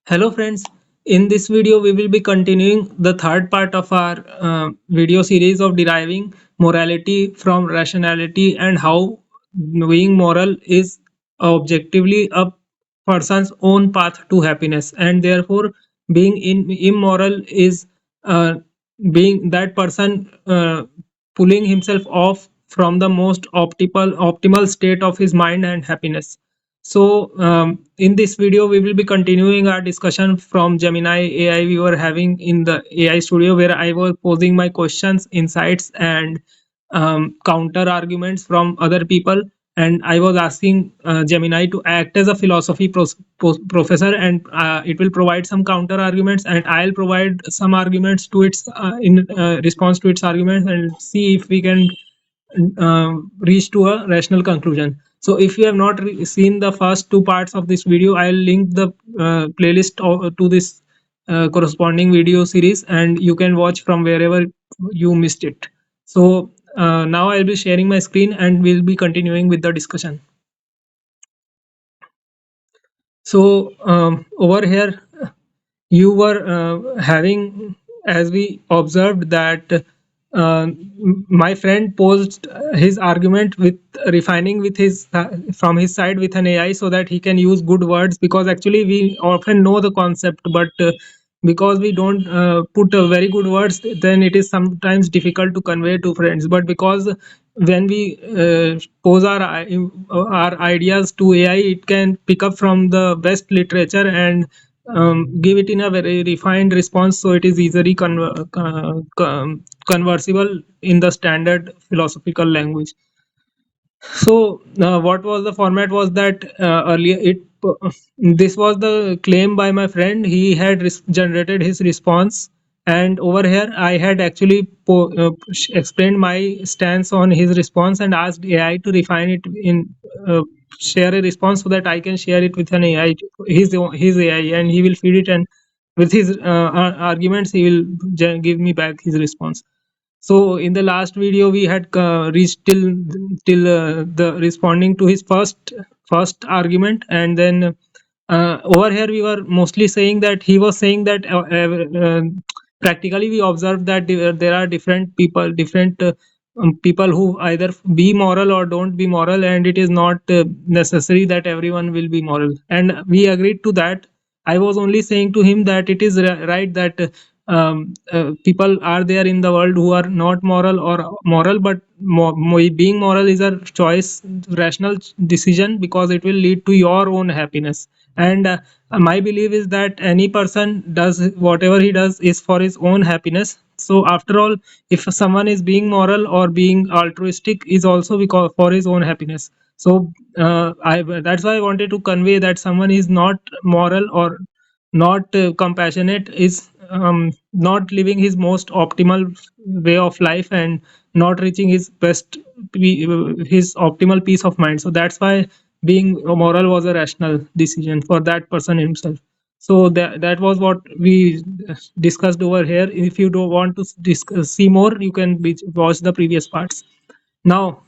Hello friends, in this video we will be continuing the third part of our video series of deriving morality from rationality and how being moral is objectively a person's own path to happiness, and therefore being immoral is being that person pulling himself off from the most optimal state of his mind and happiness. So, in this video, we will be continuing our discussion from Gemini AI we were having in the AI studio, where I was posing my questions, insights, and counter arguments from other people. And I was asking Gemini to act as a philosophy professor, and it will provide some counter arguments, and I'll provide some arguments to its in response to its arguments, and see if we can reach to a rational conclusion. So if you have not seen the first two parts of this video, I'll link the playlist to this corresponding video series, and you can watch from wherever you missed it. So now I'll be sharing my screen and we'll be continuing with the discussion. So over here you were having, as we observed, that my friend posed his argument with refining with his from his side with an AI, so that he can use good words, because actually we often know the concept, but because we don't put very good words, then it is sometimes difficult to convey to friends. But because when we pose our ideas to AI, it can pick up from the best literature and give it in a very refined response, so it is easily conversible in the standard philosophical language. So what was the format was that earlier it this was the claim by my friend. He had generated his response, and over here I had actually explained my stance on his response and asked AI to refine it in share a response, so that I can share it with an AI, his AI, and he will feed it, and with his arguments he will give me back his response. So in the last video we had reached till the responding to his first argument, and then over here we were mostly saying that he was saying that practically we observed that there are different people who either be moral or don't be moral, and it is not necessary that everyone will be moral, and we agreed to that. I was only saying to him that it is right that people are there in the world who are not moral or moral, but being moral is a choice, rational decision, because it will lead to your own happiness. And my belief is that any person does whatever he does is for his own happiness. So after all, if someone is being moral or being altruistic, is also because for his own happiness. So that's why I wanted to convey that someone is not moral or not compassionate is not living his most optimal way of life, and not reaching his his optimal peace of mind. So that's why being moral was a rational decision for that person himself. So that was what we discussed over here. If you don't want to see more, you can watch the previous parts. Now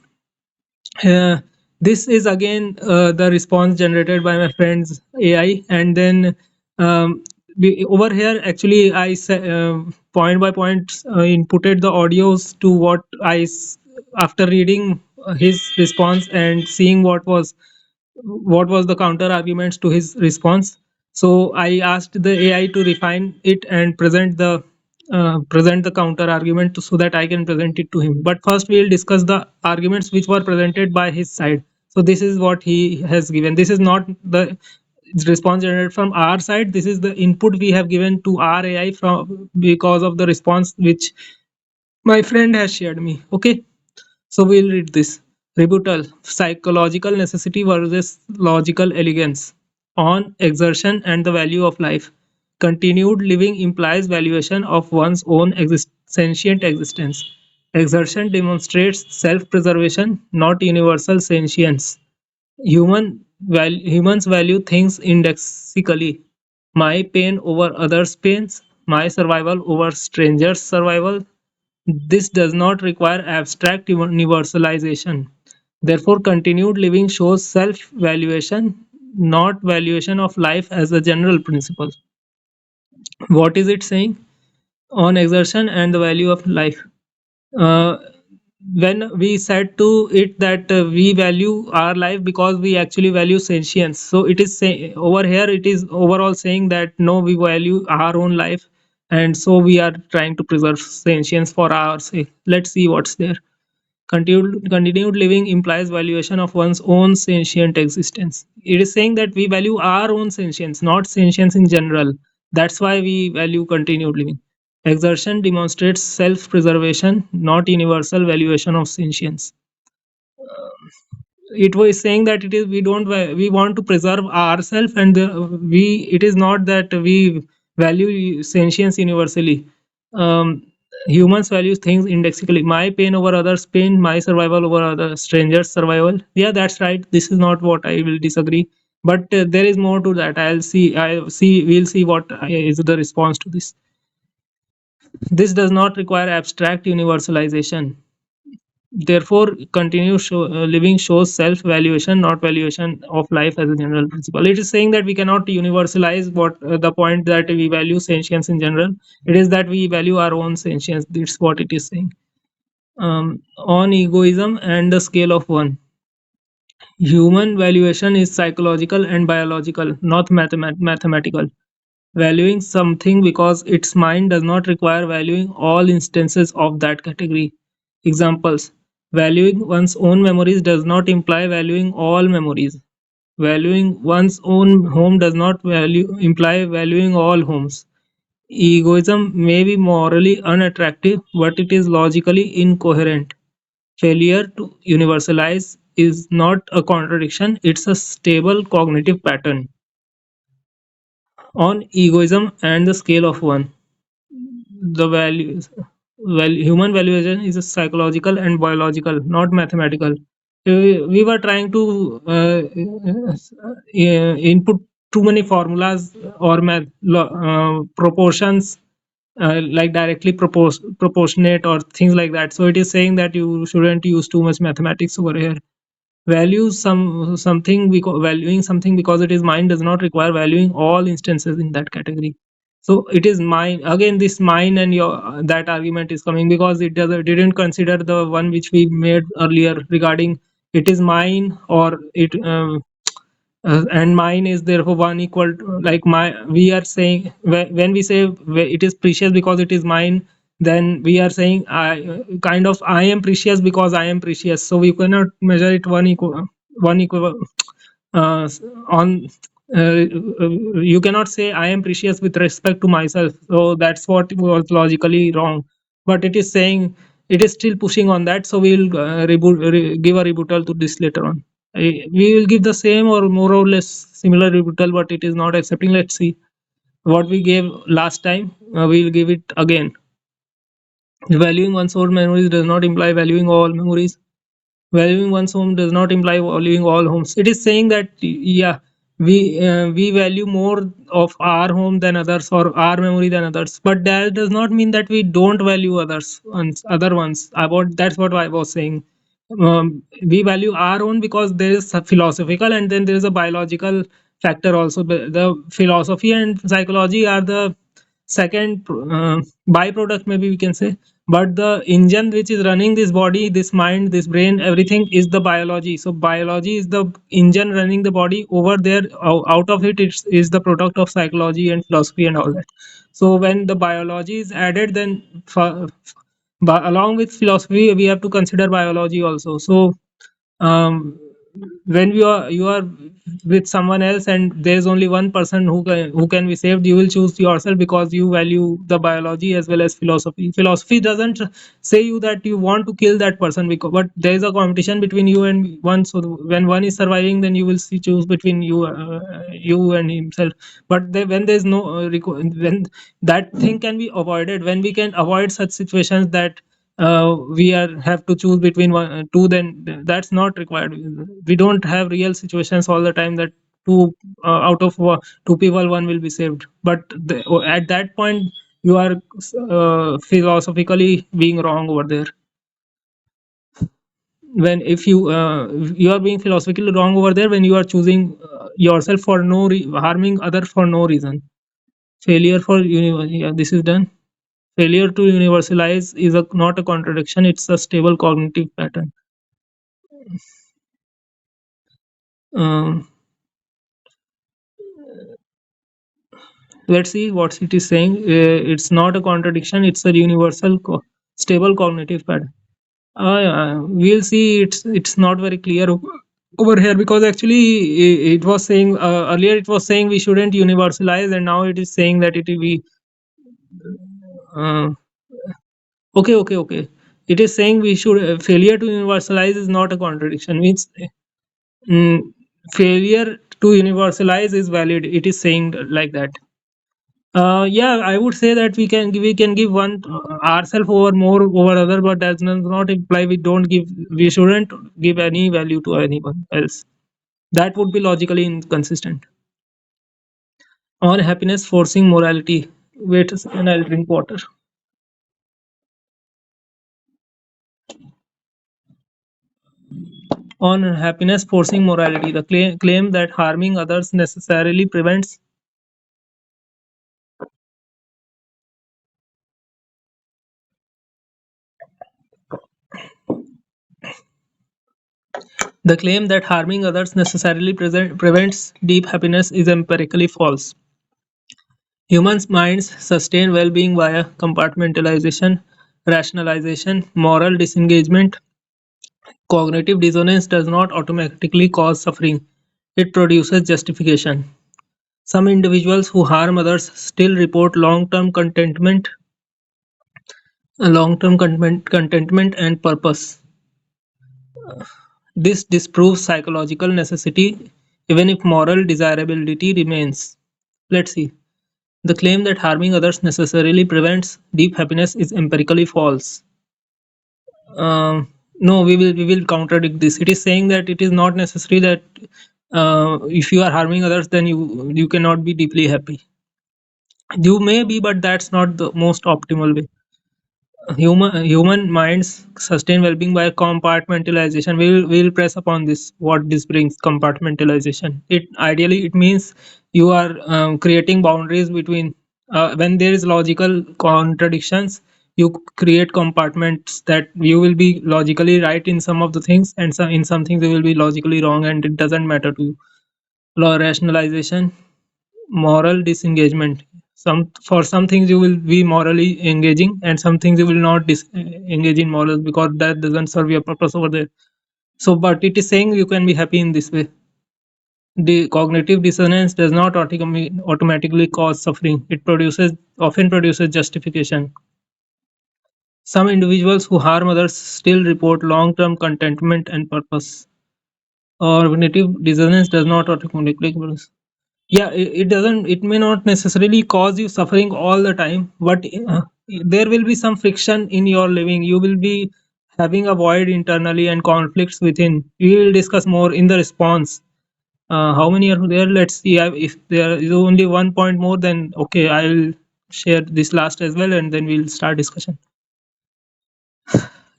uh, this is again the response generated by my friend's AI, and then over here actually point by point inputted the audios to what after reading his response and seeing what was the counter arguments to his response. So I asked the AI to refine it and present the counter argument so that I can present it to him. But first we will discuss the arguments which were presented by his side. So this is what he has given. This is not the response generated from our side. This is the input we have given to our AI from because of the response which my friend has shared me. Okay. So we'll read this. Rebuttal: psychological necessity versus logical elegance. On exertion and the value of life. Continued living implies valuation of one's own sentient existence. Exertion demonstrates self-preservation, not universal sentience. Humans value things indexically. My pain over others' pains, my survival over strangers' survival. This does not require abstract universalization. Therefore, continued living shows self-valuation, not valuation of life as a general principle. What is it saying? On exertion and the value of life. uh, when we said to it that we value our life because we actually value sentience, so it is over here it is overall saying that no, we value our own life, and so we are trying to preserve sentience for our sake. Let's see what's there. Continued living implies valuation of one's own sentient existence. It is saying that we value our own sentience, not sentience in general. That's why we value continued living. Exertion demonstrates self preservation, not universal valuation of sentience. It was saying that it is we don't we want to preserve ourselves, and we it is not that we value sentience universally. um, Humans value things indexically. My pain over others pain, my survival over other strangers survival. Yeah, that's right, this is not what I will disagree, but there is more to that. We'll see what is the response to this. This does not require abstract universalization. Therefore, living shows self-valuation, not valuation of life as a general principle. It is saying that we cannot universalize what the point that we value sentience in general. It is that we value our own sentience. That's what it is saying. On egoism and the scale of one. Human valuation is psychological and biological, not mathematical. Valuing something because its mind does not require valuing all instances of that category. Examples: valuing one's own memories does not imply valuing all memories. Valuing one's own home does not imply valuing all homes. Egoism may be morally unattractive, but it is logically incoherent. Failure to universalize is not a contradiction, it's a stable cognitive pattern. On egoism and the scale of one. The values human valuation is a psychological and biological, not mathematical. We were trying to input too many formulas or proportions, like directly proportionate or things like that. So it is saying that you shouldn't use too much mathematics over here. Valuing something because it is mine does not require valuing all instances in that category. So it is mine again. This mine and your that argument is coming because it didn't consider the one which we made earlier regarding it is mine or it and mine is therefore one equal to, like my we are saying when we say it is precious because it is mine, then we are saying I kind of I am precious because I am precious, so we cannot measure it one equal uh, on you cannot say I am precious with respect to myself. So that's what was logically wrong, but it is saying it is still pushing on that. So we'll give a rebuttal to this later on. We will give the same or more or less similar rebuttal, but it is not accepting. Let's see what we gave last time. We will give it again. Valuing one's own memories does not imply valuing all memories. Valuing one's home does not imply valuing all homes. It is saying that yeah, we value more of our home than others or our memory than others, but that does not mean that we don't value other ones. About that's what I was saying. We value our own because there is a philosophical and then there is a biological factor also. The philosophy and psychology are the second byproduct, maybe we can say, but the engine which is running this body, this mind, this brain, everything is the biology. So biology is the engine running the body over there. Out of it is the product of psychology and philosophy and all that. So when the biology is added, then along with philosophy we have to consider biology also. So um, when you are with someone else and there's only one person who can be saved, you will choose yourself because you value the biology as well as philosophy doesn't say you that you want to kill that person, because but there is a competition between you and one. So when one is surviving, then you will choose between you and himself. But when there's no when that thing can be avoided, when we can avoid such situations that we are have to choose between two, then that's not required. We don't have real situations all the time that two out of two people one will be saved, but at that point you are philosophically being wrong over there. When if you are being philosophically wrong over there when you are choosing yourself for harming others for no reason. Failure for yeah, this is done. Failure to universalize is not a contradiction, it's a stable cognitive pattern. Um, let's see what it is saying. It's not a contradiction, it's a universal stable cognitive pattern. We'll see. It's not very clear over here, because actually it was saying earlier, it was saying we shouldn't universalize, and now it is saying that it will be uh, okay. It is saying we should failure to universalize is not a contradiction. Means mm, failure to universalize is valid. It is saying like that. Yeah, I would say that we can give one ourselves over more over other, but that does not imply we shouldn't give any value to anyone else. That would be logically inconsistent. On happiness forcing morality. Wait a second, I'll drink water. On happiness forcing morality, the claim that harming others necessarily prevents the claim that harming others necessarily prevents deep happiness is empirically false. Human minds sustain well-being via compartmentalization, rationalization, moral disengagement. Cognitive dissonance does not automatically cause suffering; it produces justification. Some individuals who harm others still report long-term contentment and purpose. This disproves psychological necessity even if moral desirability remains. Let's see. The claim that harming others necessarily prevents deep happiness is empirically false. No, we will contradict this. It is saying that it is not necessary that if you are harming others, then you cannot be deeply happy. You may be, but that's not the most optimal way. Human minds sustain well-being by compartmentalization. We'll press upon this. What this brings compartmentalization. It means you are creating boundaries between when there is logical contradictions. You create compartments that you will be logically right in some of the things, and in some things you will be logically wrong, and it doesn't matter to you. Law rationalization, moral disengagement. Some things you will be morally engaging, and some things you will not engage in morals, because that doesn't serve your purpose over there. So but it is saying you can be happy in this way. The cognitive dissonance does not automatically cause suffering. It often produces justification. Some individuals who harm others still report long-term contentment and purpose. Cognitive dissonance does not automatically produce. Yeah, it doesn't, it may not necessarily cause you suffering all the time, but there will be some friction in your living. You will be having a void internally and conflicts within. We will discuss more in the response. How many are there? Let's see. If there is only 1 point more, then okay, I'll share this last as well, and then we'll start discussion.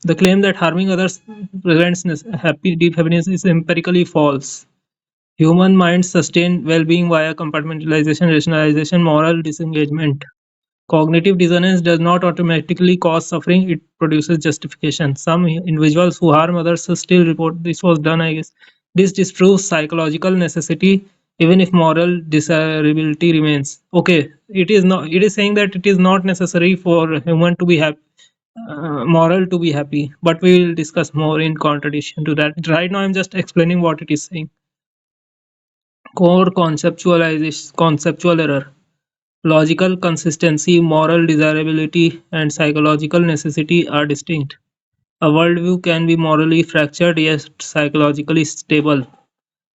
The claim that harming others prevents deep happiness is empirically false. Human minds sustain well-being via compartmentalization, rationalization, moral disengagement. Cognitive dissonance does not automatically cause suffering, it produces justification. Some individuals who harm others still report this was done, I guess. This disproves psychological necessity even if moral desirability remains. Okay, it is saying that it is not necessary for human to be happy, moral to be happy, but we will discuss more in contradiction to that. Right now I'm just explaining what it is saying. Core conceptual error. Logical consistency, moral desirability, and psychological necessity are distinct. A worldview can be morally fractured yet psychologically stable.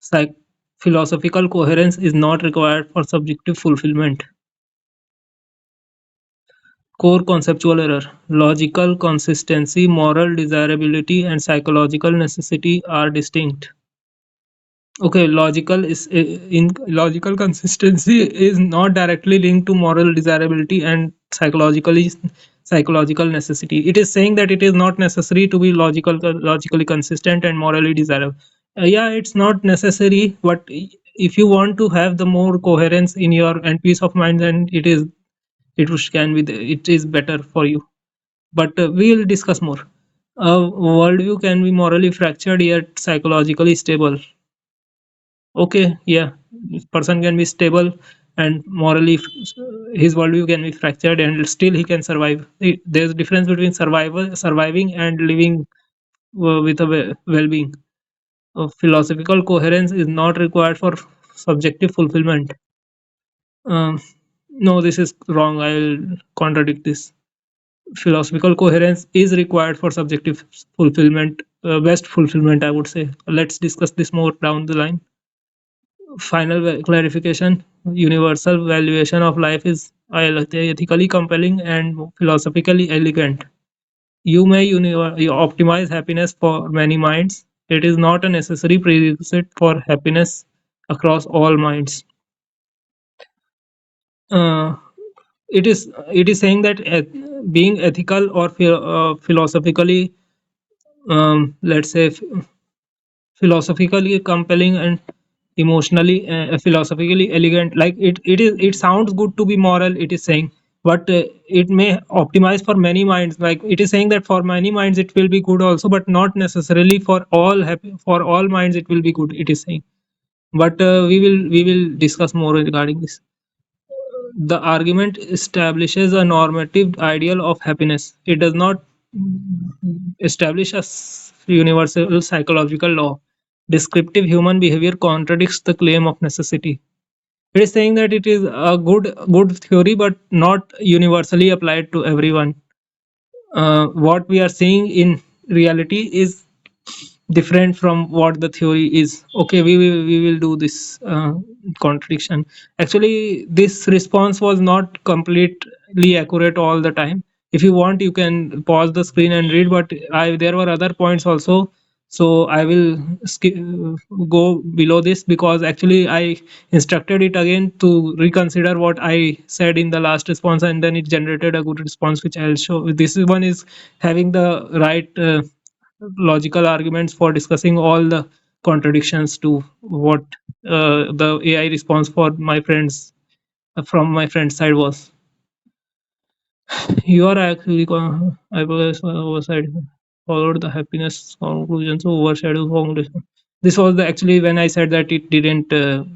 Psych- Philosophical coherence is not required for subjective fulfillment. Core conceptual error. Logical consistency, moral desirability, and psychological necessity are distinct. Okay, logical consistency is not directly linked to moral desirability and psychological necessity. It is saying that it is not necessary to be logically consistent and morally desirable. Yeah, it's not necessary, but if you want to have the more coherence in your and peace of mind, then can be it is better for you. But we will discuss more. A worldview can be morally fractured yet psychologically stable. Okay, yeah, this person can be stable and morally his worldview can be fractured and still he can survive. There's a difference between surviving and living with a well-being. Philosophical coherence is not required for subjective fulfillment. um, no, this is wrong, I'll contradict this. Philosophical coherence is required for subjective fulfillment, best fulfillment, I would say. Let's discuss this more down the line. Final clarification: universal valuation of life is ethically compelling and philosophically elegant. You may you optimize happiness for many minds. It is not a necessary prerequisite for happiness across all minds. Uh, it is saying that being ethical or philosophically, let's say, philosophically compelling and emotionally philosophically elegant, like it sounds good to be moral, it is saying, but it may optimize for many minds, like it is saying that for many minds it will be good also, but not necessarily for all for all minds it will be good, it is saying. But we will discuss more regarding this. The argument establishes a normative ideal of happiness. It does not establish a universal psychological law. Descriptive human behavior contradicts the claim of necessity. It is saying that it is a good theory, but not universally applied to everyone. What we are seeing in reality is different from what the theory is. Okay, we will do this contradiction. Actually, this response was not completely accurate all the time. If you want, you can pause the screen and read, but there were other points also, so I will go below this, because actually I instructed it again to reconsider what I said in the last response, and then it generated a good response, which I'll show. This is one is having the right logical arguments for discussing all the contradictions to what the AI response for my friends from my friend's side was. You are actually I was oversight followed the happiness conclusions overshadow foundation. This was the actually when I said that it didn't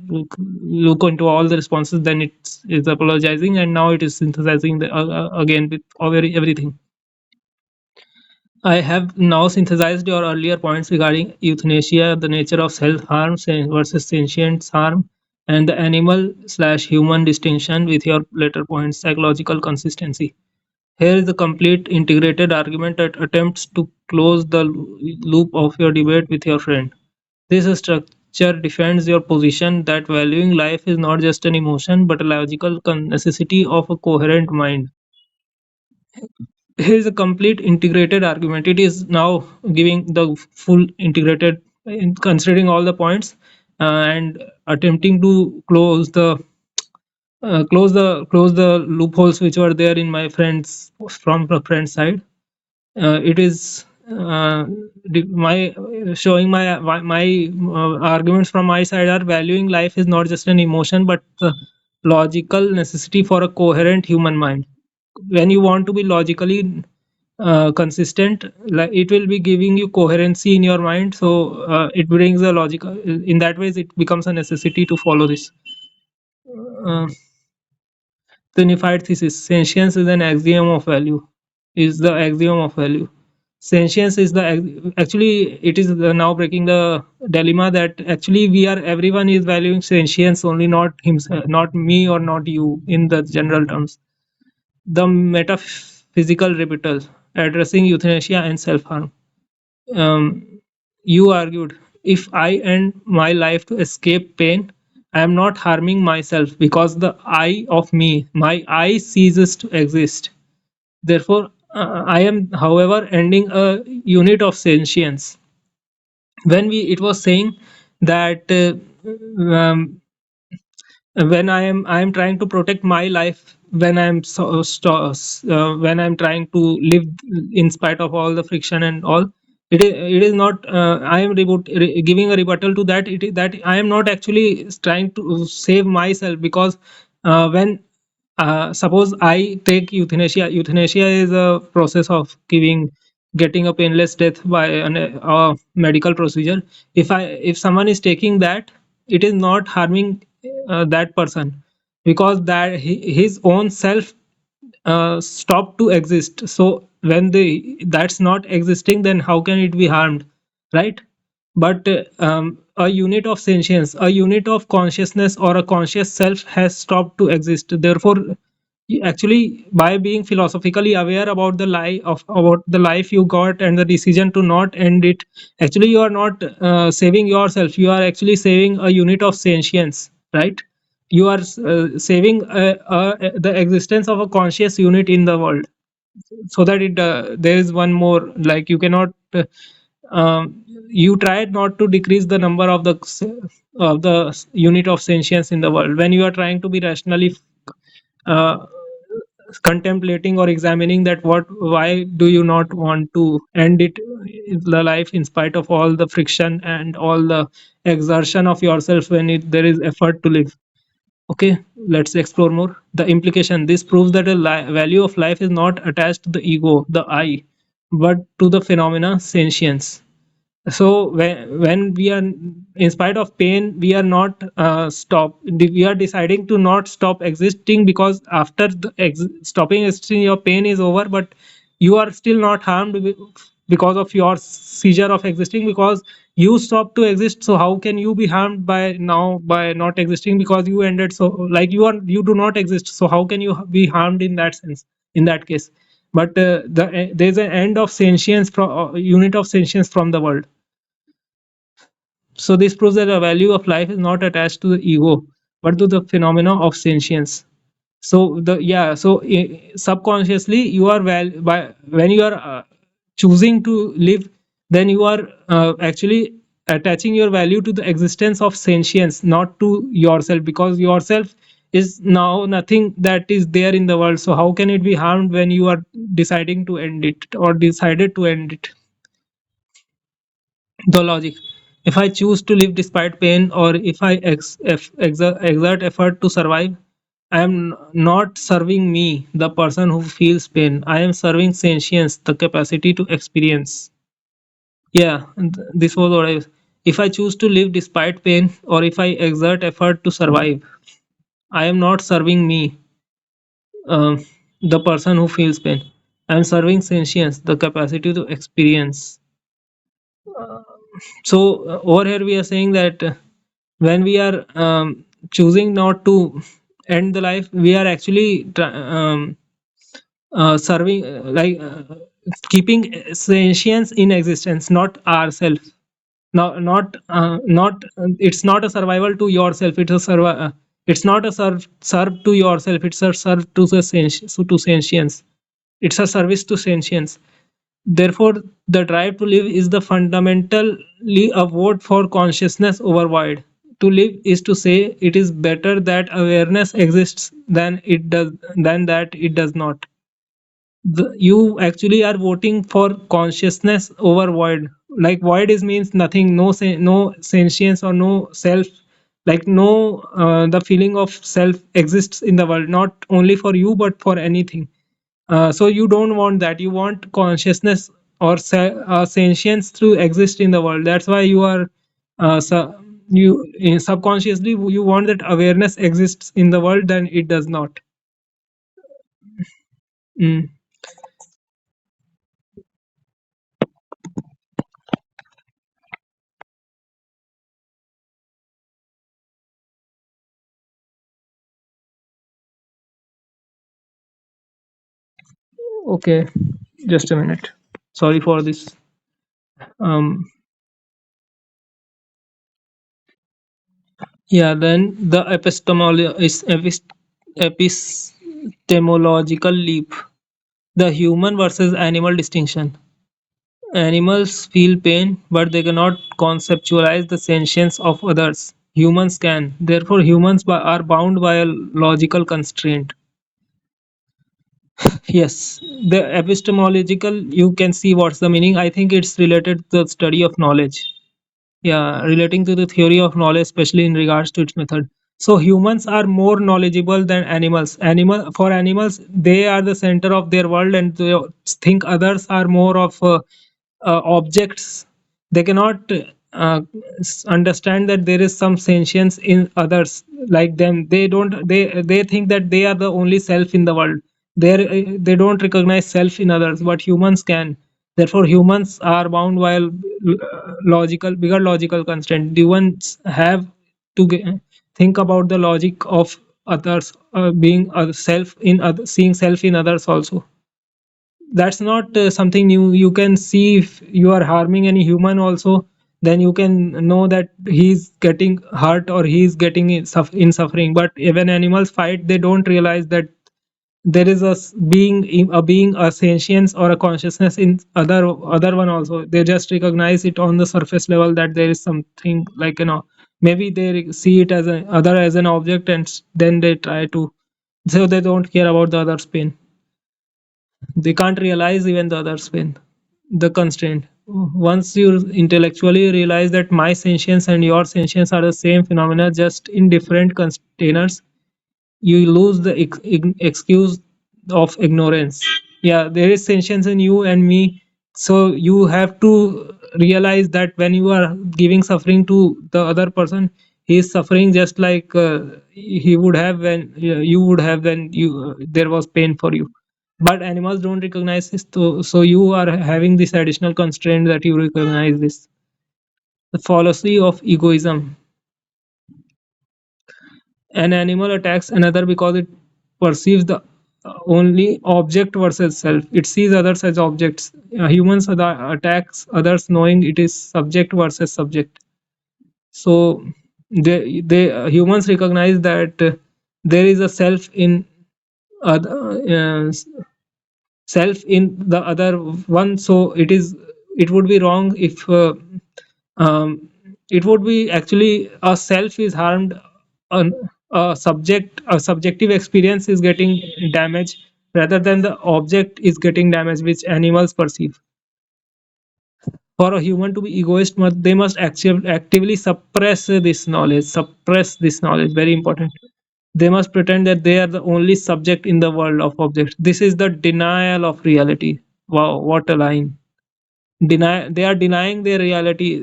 look into all the responses, then it is apologizing, and now it is synthesizing again with everything. I have now synthesized your earlier points regarding euthanasia, the nature of self-harm versus sentient harm, and the animal/human distinction with your later points, psychological consistency. Here is the complete integrated argument that attempts to close the loop of your debate with your friend. This structure defends your position that valuing life is not just an emotion but a logical necessity of a coherent mind. Here is a complete integrated argument. It is now giving the full integrated, considering all the points, and attempting to close the loopholes which were there in my friends from the friend side. It is my showing my arguments from my side are valuing life is not just an emotion but a logical necessity for a coherent human mind. When you want to be logically consistent, like it will be giving you coherency in your mind, so it brings a logical, in that ways it becomes a necessity to follow this. uh, the unified thesis: sentience is an axiom of value, is the axiom of value. Sentience is the actually it is now breaking the dilemma that actually we are everyone is valuing sentience only, not himself, not me or not you in the general terms. The metaphysical rebuttal: addressing euthanasia and self-harm. um, you argued, if I end my life to escape pain, I am not harming myself because the I of me, my I, ceases to exist. Therefore, I am, however, ending a unit of sentience. When it was saying that when I am trying to protect my life, when when I'm trying to live in spite of all the friction and all, It is not. I am giving a rebuttal to that. It is that I am not actually trying to save myself, because when suppose I take euthanasia. Euthanasia is a process of getting a painless death by a medical procedure. If someone is taking that, it is not harming that person, because his own self stop to exist. So when that's not existing, then how can it be harmed, right? But a unit of sentience, a unit of consciousness, or a conscious self has stopped to exist. Therefore, actually, by being philosophically aware about about the life you got and the decision to not end it, actually you are not saving yourself, you are actually saving a unit of sentience, right? You are saving the existence of a conscious unit in the world, so that there is one more, like, you cannot you try not to decrease the number of the unit of sentience in the world when you are trying to be rationally uh, contemplating or examining that what why do you not want to end the life in spite of all the friction and all the exertion of yourself when there is effort to live. Okay, let's explore more the implication. This proves that the value of life is not attached to the ego, the I, but to the phenomena sentience. So when we are in spite of pain, we are not we are deciding to not stop existing, because after stopping existing, your pain is over, but you are still not harmed because of your seizure of existing, because you stop to exist. So how can you be harmed by now by not existing, because you ended? So, like, you do not exist, so how can you be harmed in that sense, in that case? But there's an end of sentience from unit of sentience from the world. So this proves that the value of life is not attached to the ego, but to the phenomena of sentience. So subconsciously you are by when you are choosing to live, then you are actually attaching your value to the existence of sentience, not to yourself, because yourself is now nothing that is there in the world. So how can it be harmed when you are deciding to end it or decided to end it? The logic: if I choose to live despite pain, or if I exert effort to survive, I am not serving me, the person who feels pain. I am serving sentience, the capacity to experience. Yeah, this was what I. If I choose to live despite pain, or if I exert effort to survive, I am not serving me, the person who feels pain. I am serving sentience, the capacity to experience. So over here we are saying that when we are choosing not to end the life, we are actually serving keeping sentience in existence, not ourselves. Not it's not a survival to yourself, it's not a serve to yourself, it's a serve to the sentience. It's a service to sentience. Therefore, the drive to live is the fundamentally a vote for consciousness over void. To live is to say it is better that awareness exists than that it does not. You actually are voting for consciousness over void. Like, void is means nothing, no sentience or no self, like no the feeling of self exists in the world, not only for you but for anything. So you don't want that. You want consciousness or sentience to exist in the world. That's why you are subconsciously you want that awareness exists in the world, then it does not. Mm. Okay, just a minute. Sorry for this. Um, yeah, then the epistemological leap, the human versus animal distinction. Animals feel pain, but they cannot conceptualize the sentience of others. Humans can. Therefore, humans are bound by a logical constraint. Yes, the epistemological, you can see what's the meaning. I think it's related to the study of knowledge. Yeah, relating to the theory of knowledge, especially in regards to its method. So humans are more knowledgeable than animals. For animals, they are the center of their world, and they think others are more of objects. They cannot understand that there is some sentience in others like them. They think that they are the only self in the world. They don't recognize self in others, but humans can. Therefore, humans are bound while logical, bigger logical constraint. Humans have to think about the logic of others, being a self in other, seeing self in others also. That's not something new. You can see if you are harming any human also, then you can know that he's getting hurt or he's getting in suffering. But when animals fight, they don't realize that there is being a sentience or a consciousness in other one also. They just recognize it on the surface level that there is something, like, maybe they see it as a other as an object, and then they try to, so they don't care about the other's pain. They can't realize even the other's pain, the constraint. Once you intellectually realize that my sentience and your sentience are the same phenomena, just in different containers, you lose the excuse of ignorance. Yeah, there is sentience in you and me, so you have to realize that when you are giving suffering to the other person, he is suffering just like he would have when you would have when you there was pain for you. But animals don't recognize this, so you are having this additional constraint that you recognize this. The fallacy of egoism. An animal attacks another because it perceives the only object versus self. It sees others as objects. Humans attacks others knowing it is subject versus subject. So they humans recognize that there is a self in other, self in the other one. So it would be wrong if um, it would be actually a self is harmed, an, a subjective experience is getting damaged rather than the object is getting damaged, which animals perceive. For a human to be egoist, they must actively suppress this knowledge, very important. They must pretend that they are the only subject in the world of objects. This is the denial of reality. Wow, what a line. They are denying their reality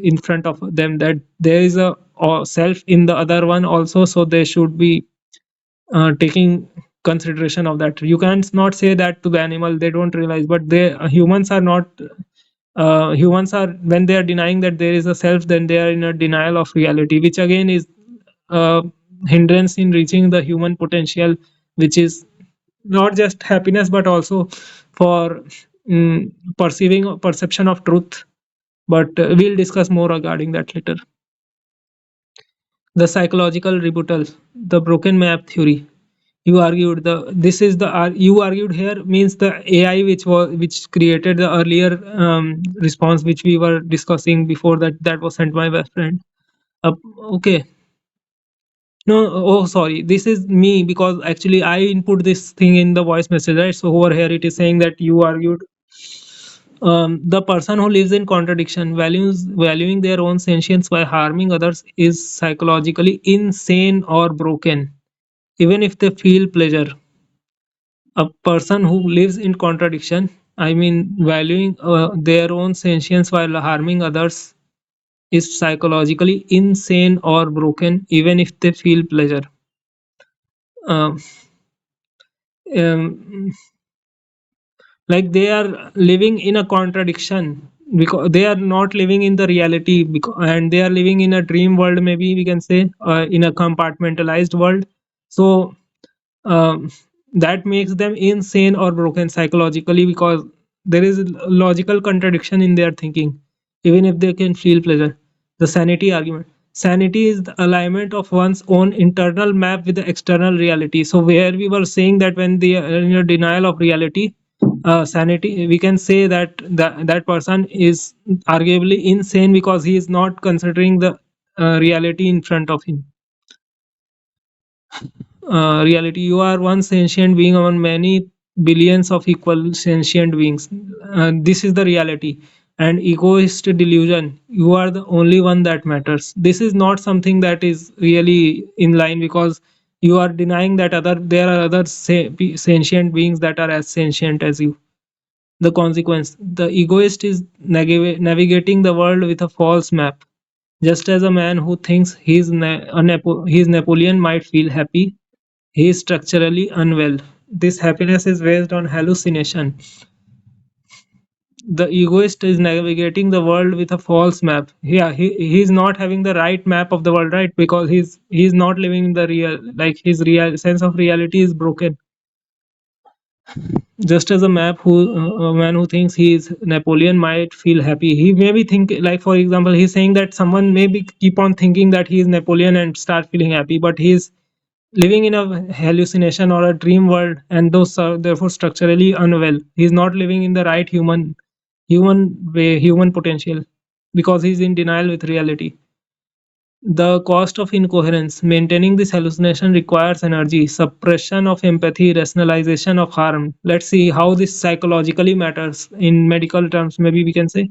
in front of them, that there is a self in the other one also, so they should be taking consideration of that. You can't not say that to the animal, they don't realize. But they humans are not humans are, when they are denying that there is a self, then they are in a denial of reality, which again is a hindrance in reaching the human potential, which is not just happiness but also for perception of truth. But we'll discuss more regarding that later. The psychological rebuttal, the broken map theory. You argued the this is the you argued here means the AI which created the earlier response which we were discussing before, that was sent by my friend. uh, okay. No, oh sorry, this is me, because actually I input this thing in the voice message, right? So over here it is saying that you argued the person who lives in contradiction, valuing their own sentience by harming others, is psychologically insane or broken, even if they feel pleasure. A person who lives in contradiction, I mean, valuing their own sentience while harming others, is psychologically insane or broken, even if they feel pleasure. Um, um, like they are living in a contradiction, because they are not living in the reality, and they are living in a dream world, maybe we can say, in a compartmentalized world. So um, that makes them insane or broken psychologically, because there is a logical contradiction in their thinking, even if they can feel pleasure. The sanity argument. Sanity is the alignment of one's own internal map with the external reality. So where we were saying that when they are in a denial of reality, sanity, we can say that that person is arguably insane, because he is not considering the reality in front of him. Reality, you are one sentient being among many, billions of equal sentient beings. This is the reality. And egoist delusion, you are the only one that matters. This is not something that is really in line, because you are denying that there are other sentient beings that are as sentient as you. The consequence, the egoist is navigating the world with a false map. Just as a man who thinks he's Napoleon might feel happy, he is structurally unwell. This happiness is based on hallucination. The egoist is navigating the world with a false map. Yeah, he's not having the right map of the world, right? Because he's not living in the real, like his real sense of reality is broken. Just as a man who thinks he is Napoleon might feel happy, he may be think, like for example, he's saying that someone may be keep on thinking that he is Napoleon and start feeling happy, but he's living in a hallucination or a dream world, and those are therefore structurally unwell. He's not living in the right human potential, because he's in denial with reality. The cost of incoherence. Maintaining this hallucination requires energy, suppression of empathy, rationalization of harm. Let's see how this psychologically matters in medical terms, maybe we can say.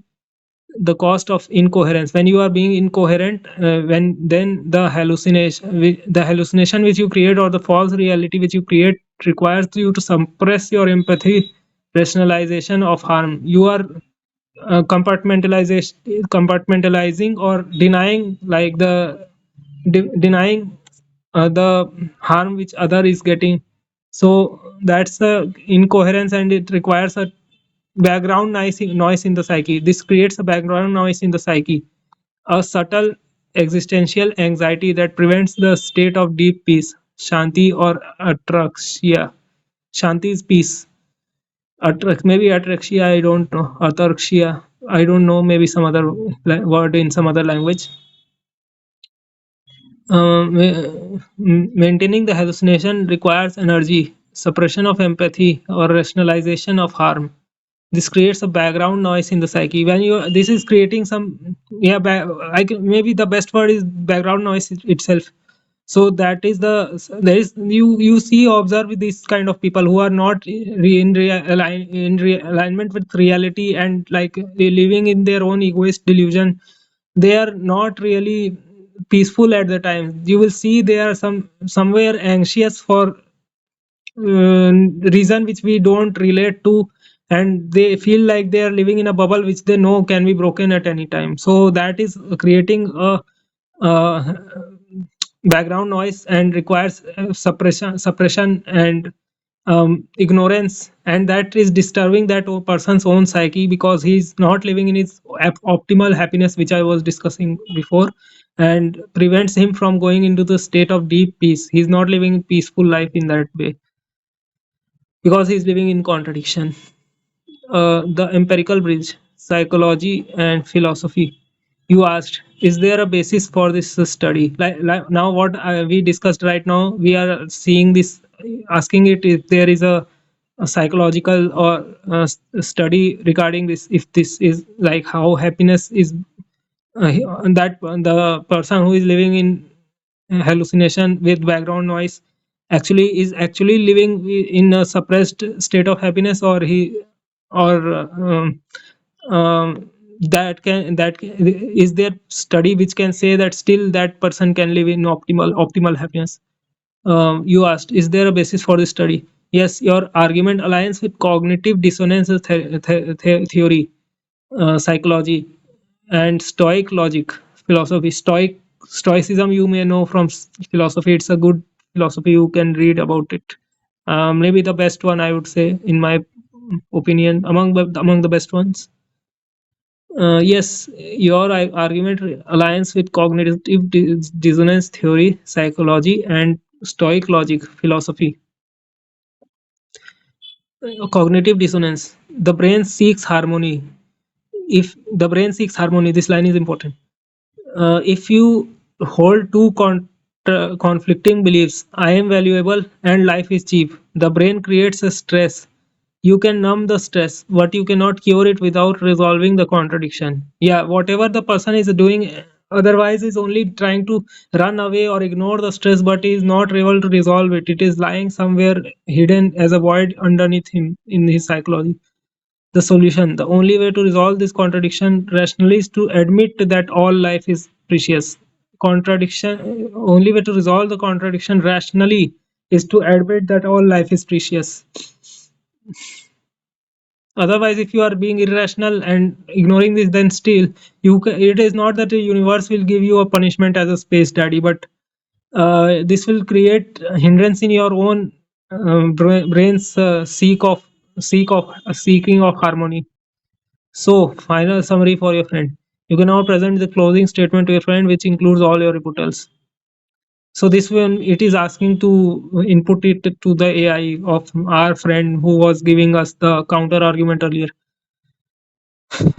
The cost of incoherence. When you are being incoherent, when then the hallucination which you create, or the false reality which you create, requires you to suppress your empathy, rationalization of harm. You are compartmentalizing or denying, like denying the harm which other is getting. So that's the incoherence, and it requires a background noise in the psyche. This creates a background noise in the psyche, a subtle existential anxiety that prevents the state of deep peace, shanti or atraksya. Shanti is peace. Maybe atraksya, I don't know. Atarksya, I don't know. Maybe some other word in some other language. Maintaining the hallucination requires energy, suppression of empathy, or rationalization of harm. This creates a background noise in the psyche. When you this is creating some, yeah, maybe the best word is background noise itself. So that is there is, you see, observe with these kind of people who are not alignment with reality, and like they living in their own egoist delusion. They are not really peaceful at the time. You will see they are somewhere anxious for reason which we don't relate to, and they feel like they are living in a bubble which they know can be broken at any time. So that is creating a uh, background noise, and requires suppression and ignorance, and that is disturbing that person's own psyche, because he's not living in his optimal happiness, which I was discussing before, and prevents him from going into the state of deep peace. He's not living a peaceful life in that way, because he's living in contradiction. The empirical bridge, psychology and philosophy. You asked, is there a basis for this study? Like now, what we discussed right now, we are seeing this, asking it if there is a psychological or study regarding this, if this is like how happiness is, that the person who is living in hallucination with background noise actually living in a suppressed state of happiness, or he or is there study which can say that still that person can live in optimal happiness? You asked, is there a basis for this study? Yes, your argument aligns with cognitive dissonance theory, psychology, and stoic logic, philosophy. Stoicism, you may know from philosophy. It's a good philosophy, you can read about it. Maybe the best one, I would say, in my opinion, among the best ones. Yes, your argument aligns with cognitive dissonance theory, psychology, and stoic logic, philosophy. Cognitive dissonance, the brain seeks harmony. If the brain seeks harmony, this line is important. If you hold two conflicting beliefs, I am valuable and life is cheap, the brain creates a stress. You can numb the stress, but you cannot cure it without resolving the contradiction. Yeah, whatever the person is doing otherwise is only trying to run away or ignore the stress, but is not able to resolve it. It is lying somewhere hidden as a void underneath him in his psychology. The solution, the only way to resolve this contradiction rationally, is to admit that all life is precious. Contradiction, only way to resolve the contradiction rationally is to admit that all life is precious. Otherwise, if you are being irrational and ignoring this, then still it is not that the universe will give you a punishment as a space daddy, but this will create a hindrance in your own brain's seeking of harmony. So, final summary for your friend. You can now present the closing statement to your friend, which includes all your rebuttals. So this one, it is asking to input it to the AI of our friend who was giving us the counter argument earlier.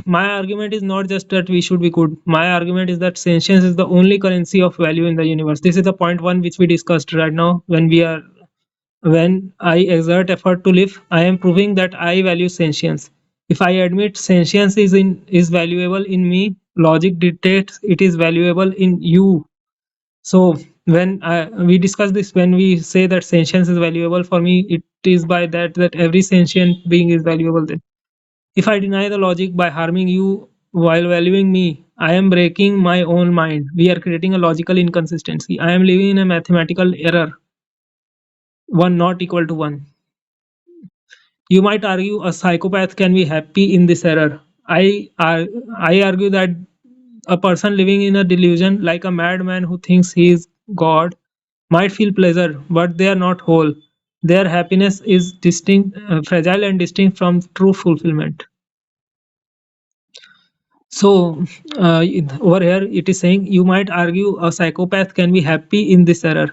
My argument is not just that we should be good. My argument is that sentience is the only currency of value in the universe. This is the point one which we discussed right now. When I exert effort to live, I am proving that I value sentience. If I admit sentience is valuable in me, logic dictates it is valuable in you. So we discuss this, when we say that sentience is valuable for me, it is by that every sentient being is valuable then. If I deny the logic by harming you while valuing me, I am breaking my own mind. We are creating a logical inconsistency. I am living in a mathematical error, one not equal to one. You might argue a psychopath can be happy in this error. I argue that a person living in a delusion, like a madman who thinks he is God, might feel pleasure, but they are not whole. Their happiness is fragile and distinct from true fulfillment. So, over here it is saying you might argue a psychopath can be happy in this error.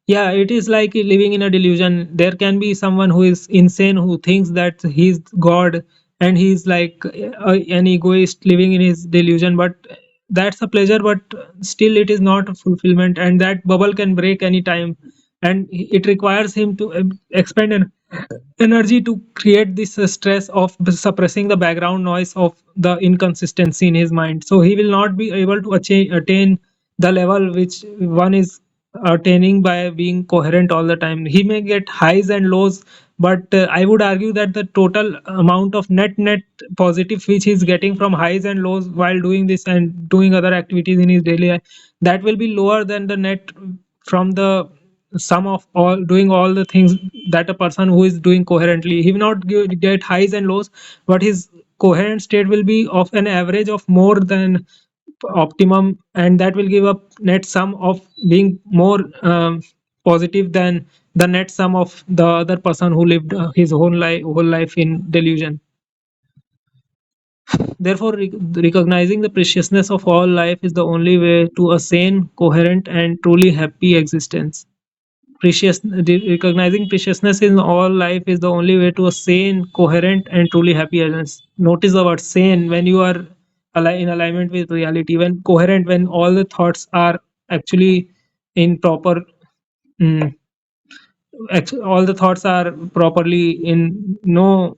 Yeah, it is like living in a delusion. There can be someone who is insane who thinks that he's God and he's like an egoist living in his delusion, but that's a pleasure, but still it is not a fulfillment, and that bubble can break anytime, and it requires him to expend energy to create this stress of suppressing the background noise of the inconsistency in his mind, so he will not be able to attain the level which one is attaining by being coherent all the time. He may get highs and lows, but I would argue that the total amount of net positive which he's getting from highs and lows while doing this and doing other activities in his daily life, that will be lower than the net from the sum of all doing all the things that a person who is doing coherently. He will not get highs and lows, but his coherent state will be of an average of more than optimum, and that will give a net sum of being more positive than the net sum of the other person who lived his whole life in delusion. Therefore, recognizing the preciousness of all life is the only way to a sane, coherent, and truly happy existence. Recognizing preciousness in all life is the only way to a sane, coherent, and truly happy existence. Notice the word sane. When you are in alignment with reality, when coherent, when all the thoughts are actually in proper mm, all the thoughts are properly in no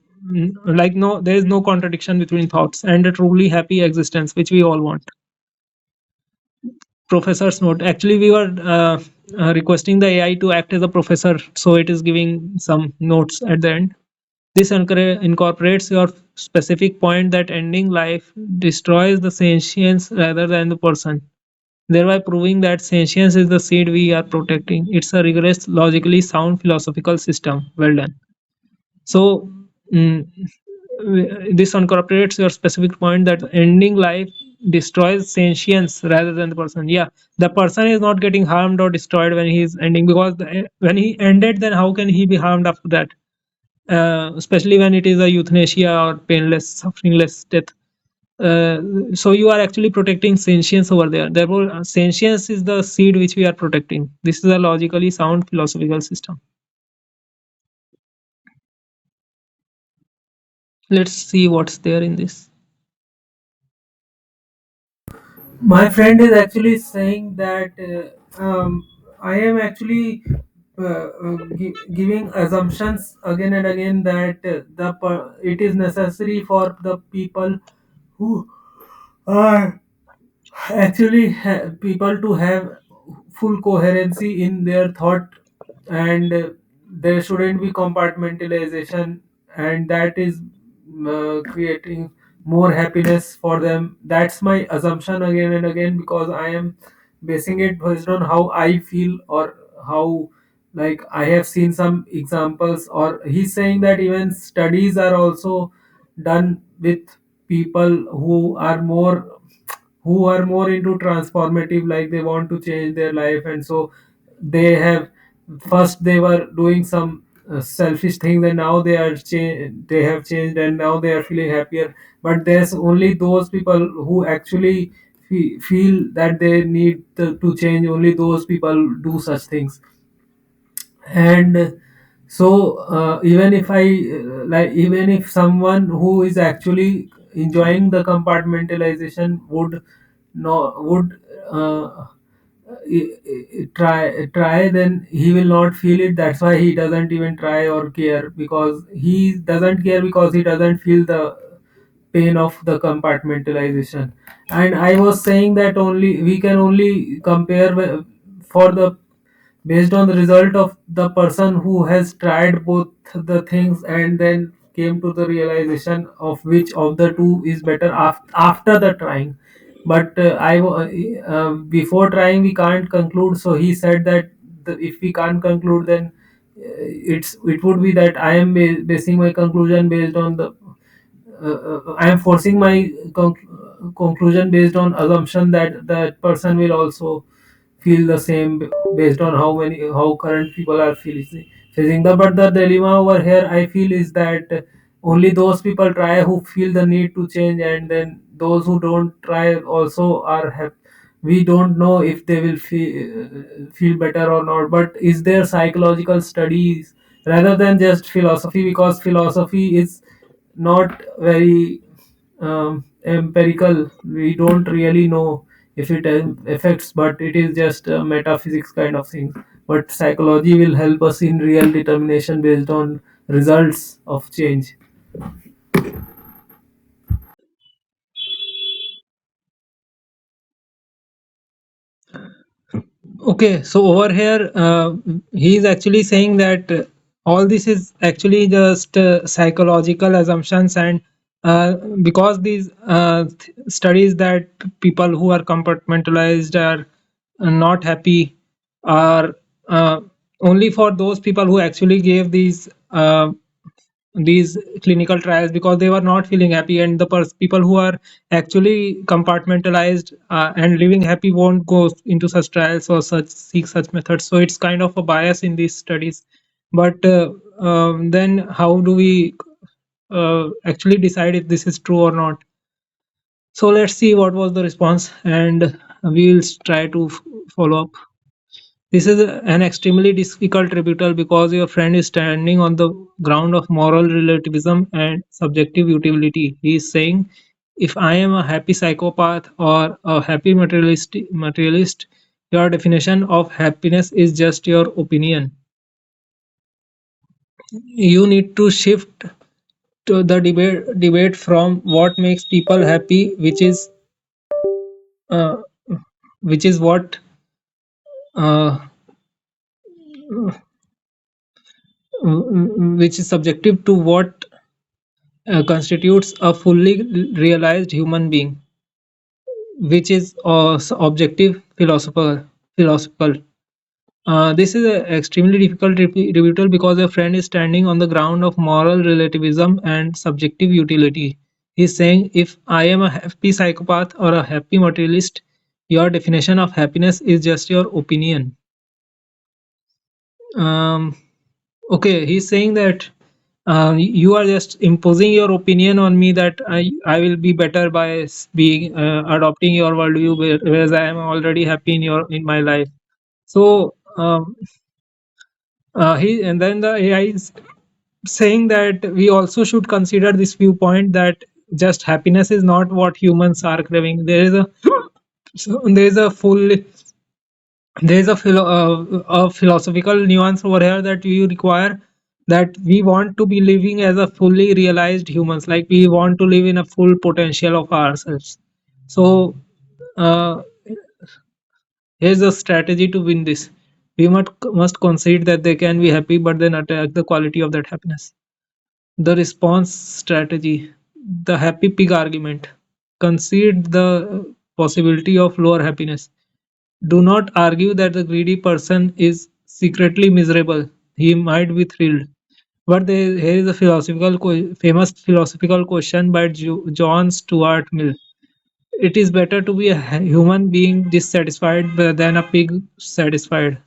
like no there is no contradiction between thoughts, and a truly happy existence which we all want. Professor's note, actually we were requesting the AI to act as a professor, so it is giving some notes at the end. This incorporates your specific point that ending life destroys the sentience rather than the person, thereby proving that sentience is the seed we are protecting. It's a rigorous, logically sound philosophical system. Well done. So, mm, this incorporates your specific point that ending life destroys sentience rather than the person. Yeah, the person is not getting harmed or destroyed when he is ending, because when he ended, then how can he be harmed after that? Especially when it is a euthanasia or painless, sufferingless death. So you are actually protecting sentience over there. Therefore, sentience is the seed which we are protecting. This is a logically sound philosophical system. Let's see what's there in this. My friend is actually saying that I am actually giving assumptions again and again that it is necessary for the people who are actually people to have full coherency in their thought, and there shouldn't be compartmentalization, and that is creating more happiness for them. That's my assumption again and again, because I am basing it based on how I feel, or how, like, I have seen some examples, or he's saying that even studies are also done with people who are more into transformative, like they want to change their life, and so they have, first they were doing some selfish things, and now they have changed, and now they are feeling happier. But there's only those people who actually feel that they need to change. Only those people do such things. And so even if even if someone who is actually enjoying the compartmentalization would try, then he will not feel it. That's why he doesn't even try or care, because he doesn't care, because he doesn't feel the pain of the compartmentalization. And I was saying that only we can only compare for the based on the result of the person who has tried both the things, and then came to the realization of which of the two is better after the trying. But before trying we can't conclude. So he said that if we can't conclude, then it would be that I am basing my conclusion based on the I am forcing my conclusion based on assumption that that person will also feel the same, based on how current people are facing the. But the dilemma over here, I feel, is that only those people try who feel the need to change, and then those who don't try also are we don't know if they will feel better or not. But is there psychological studies rather than just philosophy? Because philosophy is not very empirical. We don't really know if it affects, but it is just a metaphysics kind of thing. But psychology will help us in real determination based on results of change. Okay, so over here, he is actually saying that all this is actually just psychological assumptions, and because these studies that people who are compartmentalized are not happy are only for those people who actually gave these clinical trials because they were not feeling happy, and the people who are actually compartmentalized and living happy won't go into such trials or seek such methods. So it's kind of a bias in these studies. But then how do we actually decide if this is true or not? So let's see what was the response, and we'll try to follow up. This is an extremely difficult rebuttal because your friend is standing on the ground of moral relativism and subjective utility. He is saying, if I am a happy psychopath or a happy materialist, your definition of happiness is just your opinion. You need to shift to the debate from what makes people happy, uh, which is what uh, which is subjective, to what constitutes a fully realized human being, which is objective philosophical. This is a extremely difficult rebuttal because a friend is standing on the ground of moral relativism and subjective utility. He's saying, if I am a happy psychopath or a happy materialist, your definition of happiness is just your opinion. Um, okay, he's saying that you are just imposing your opinion on me that I will be better by being adopting your worldview, whereas I am already happy in my life. So he and then the AI is saying that we also should consider this viewpoint that just happiness is not what humans are craving. There is a full there is a philosophical nuance over here that we require, that we want to be living as a fully realized humans, like we want to live in a full potential of ourselves. So Uh, Here's a strategy to win this. We must concede that they can be happy, but then attack the quality of that happiness. The response strategy, the happy pig argument. Concede the possibility of lower happiness. Do not argue that the greedy person is secretly miserable. He might be thrilled. But here is a famous philosophical question by John Stuart Mill. It is better to be a human being dissatisfied than a pig satisfied.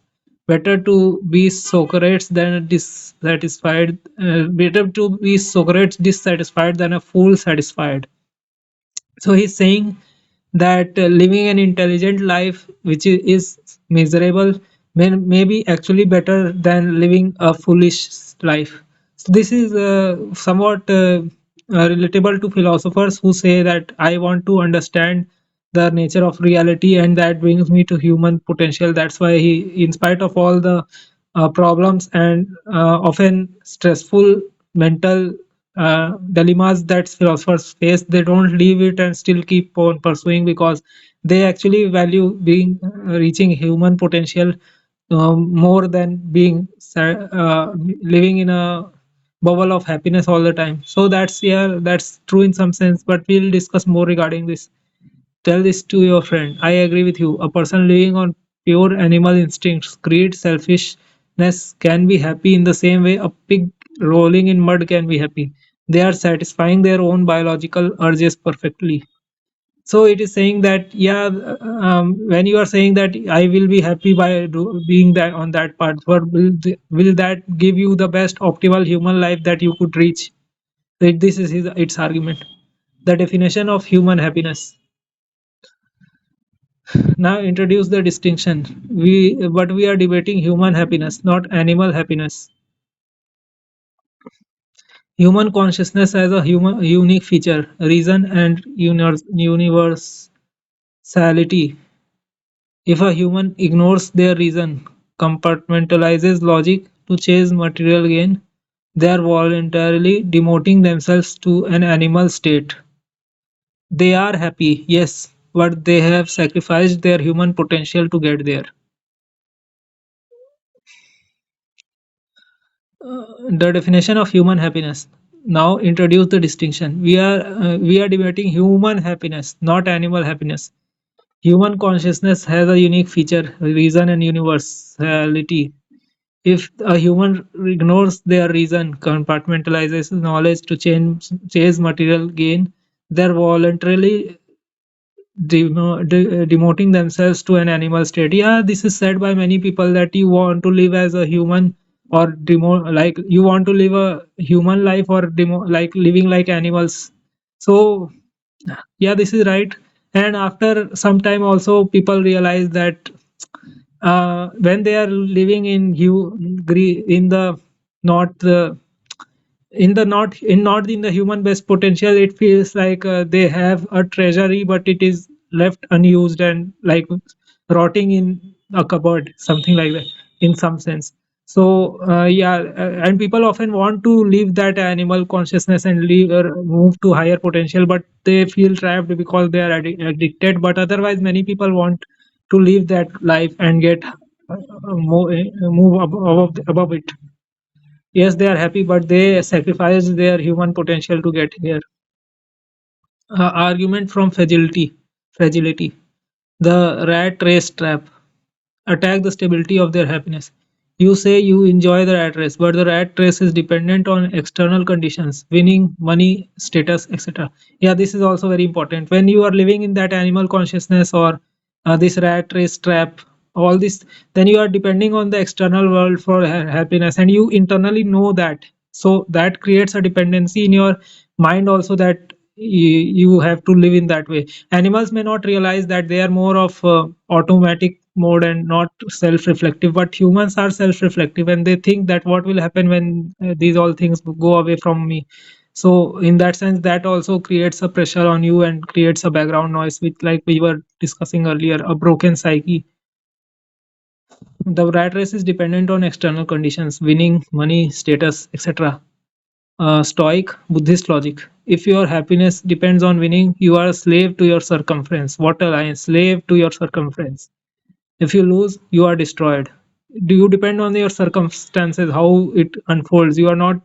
Better to be Socrates than a dissatisfied. Better to be Socrates dissatisfied than a fool satisfied. So he's saying that living an intelligent life which is miserable may be actually better than living a foolish life. So this is somewhat relatable to philosophers who say that I want to understand the nature of reality, and that brings me to human potential. That's why he, in spite of all the problems and often stressful mental dilemmas that philosophers face, they don't leave it and still keep on pursuing, because they actually value being reaching human potential more than being living in a bubble of happiness all the time. So that's, yeah, that's true in some sense, but we'll discuss more regarding this. Tell this to your friend. I agree with you. A person living on pure animal instincts, greed, selfishness can be happy in the same way a pig rolling in mud can be happy. They are satisfying their own biological urges perfectly. So it is saying that, yeah, when you are saying that I will be happy by being that on that part, but will that give you the best optimal human life that you could reach? This is its argument. The definition of human happiness. Now introduce the distinction. We are debating human happiness, not animal happiness. Human consciousness has a human unique feature, reason and universality. If a human ignores their reason, compartmentalizes logic to chase material gain, they are voluntarily demoting themselves to an animal state. They are happy, yes, but they have sacrificed their human potential to get there. The definition of human happiness. Now introduce the distinction. We are debating human happiness, not animal happiness. Human consciousness has a unique feature, reason and universality. If a human ignores their reason, compartmentalizes knowledge to chase material gain, they're voluntarily demoting themselves to an animal state. Yeah, this is said by many people that you want to live as a human, or like you want to live a human life, or like living like animals. So yeah, this is right. And after some time, also people realize that when they are living in the not the in the not in the human best potential, it feels like they have a treasury, but it is left unused and like rotting in a cupboard, something like that, in some sense. So yeah, and people often want to leave that animal consciousness and leave or move to higher potential, but they feel trapped because they are addicted. But otherwise many people want to live that life and get move above it. Yes, they are happy, but they sacrifice their human potential to get here. Argument from fragility. The rat race trap. Attack the stability of their happiness. You say you enjoy the rat race, but the rat race is dependent on external conditions, winning, money, status, etc. Yeah, this is also very important. When you are living in that animal consciousness, or this rat race trap, all this, then you are depending on the external world for happiness, and you internally know that. So that creates a dependency in your mind also, that you have to live in that way. Animals may not realize that they are more of automatic mode and not self-reflective, but humans are self-reflective, and they think that what will happen when these all things go away from me. So in that sense, that also creates a pressure on you and creates a background noise, which, like we were discussing earlier, a broken psyche. The rat race is dependent on external conditions, winning, money, status, etc. Stoic Buddhist logic. If your happiness depends on winning, you are a slave to your circumference. What a line! Slave to your circumference. If you lose, you are destroyed. Do you depend on your circumstances, how it unfolds? You are not